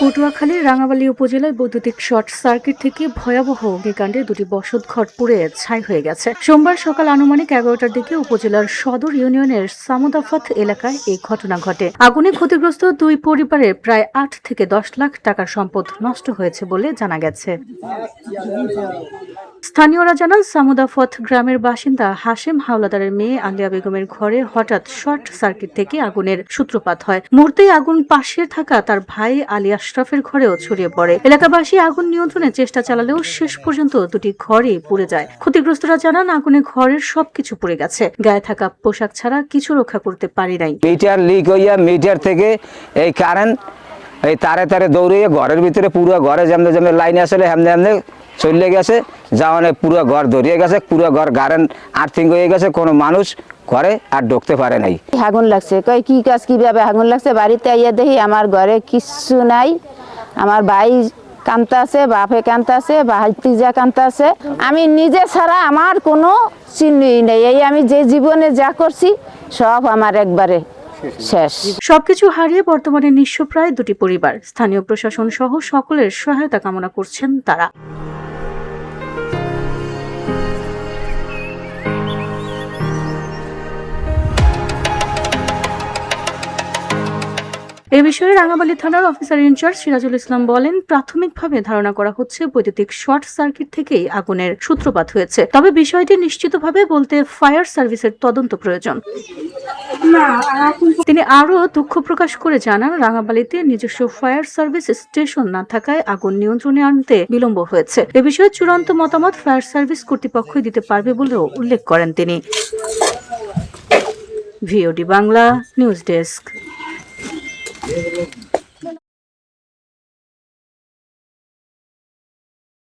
পটুয়াখালীর রাঙামালী উপজেলায় বৈদ্যুতিক শর্ট সার্কিট থেকে ভয়াবহ অগ্নিকাণ্ডে দুটি বসতঘর পুড়ে ছাই হয়ে গেছে। সোমবার সকাল আনুমানিক 11টার দিকে উপজেলার সদর ইউনিয়নের সামুদাফাত এলাকায় এই ঘটনা ঘটে। আগুনে ক্ষতিগ্রস্ত দুই পরিবারের প্রায় 8 থেকে 10 লাখ টাকার সম্পদ নষ্ট হয়েছে বলে জানা গেছে। স্থানীয়রা জানান, সামুদাফত গ্রামের বাসিন্দা হাশেম হাওলাদারের মেয়ে আলিয়া বেগমের ঘরে হঠাৎ শর্ট সার্কিট থেকে আগুনের সূত্রপাত হয়। মুহূর্তেই আগুন পাশে থাকা তার ভাই আলী আশরাফের ঘরেও ছড়িয়ে পড়ে। এলাকাবাসী আগুন নিয়ন্ত্রণের চেষ্টা চালালেও শেষ পর্যন্ত দুটি ঘরই পুড়ে যায়। ক্ষতিগ্রস্তরা জানান, আগুনে ঘরের সবকিছু পুড়ে গেছে। গায়ে থাকা পোশাক ছাড়া কিছু রক্ষা করতে পারি নাই। মিটার লিক হইয়া মিটার থেকে এই কারেন্ট এই তারে তারে দৌড়িয়ে ঘরের ভিতরে পুরো ঘরে যেমন যেমন লাইন আসলে হেমনে হেমনে চলে গেছে, যাওয়ানে পুরো ঘর ধরিয়ে গেছে, পুরো ঘর কারেন্ট আর্থিং হয়ে গেছে, কোনো মানুষ ঘরে আর ঢুকতে পারে নাই। আগুন লাগছে, কই কি কাজ কিভাবে আগুন লাগছে, বাড়িতে আইয়া দেখি আমার ঘরে কিচ্ছু নাই। আমার ভাই কান্তা আছে, বাপে কান্তা আছে, ভাতিজা কান্তা আছে। আমি নিজে ছাড়া আমার কোনো চিহ্নই নেই। এই আমি যে জীবনে যা করছি সব আমার একবারে শেষ। সবকিছু হারিয়ে বর্তমানে নিঃস্বপ্রায় দুটি পরিবার। স্থানীয় প্রশাসন সহ সকলের সহায়তা কামনা করছেন তারা। এ বিষয়ে রাঙামালী থানার অফিসার ইনচার্জ সিরাজুল ইসলাম বলেন, প্রাথমিকভাবে ধারণা করা হচ্ছে বৈদ্যুতিক শর্ট সার্কিট থেকেই আগুনের সূত্রপাত হয়েছে। তবে বিষয়টি নিশ্চিতভাবে বলতে ফায়ার সার্ভিসের তদন্ত প্রয়োজন। তিনি আরও দুঃখ প্রকাশ করে জানান, রাঙামালীতে নিজস্ব ফায়ার সার্ভিস স্টেশন না থাকায় আগুন নিয়ন্ত্রণে আনতে বিলম্ব হয়েছে। এ বিষয়ে চূড়ান্ত মতামত ফায়ার সার্ভিস কর্তৃপক্ষই দিতে পারবে বলেও উল্লেখ করেন তিনি। VOD Bangla news desk.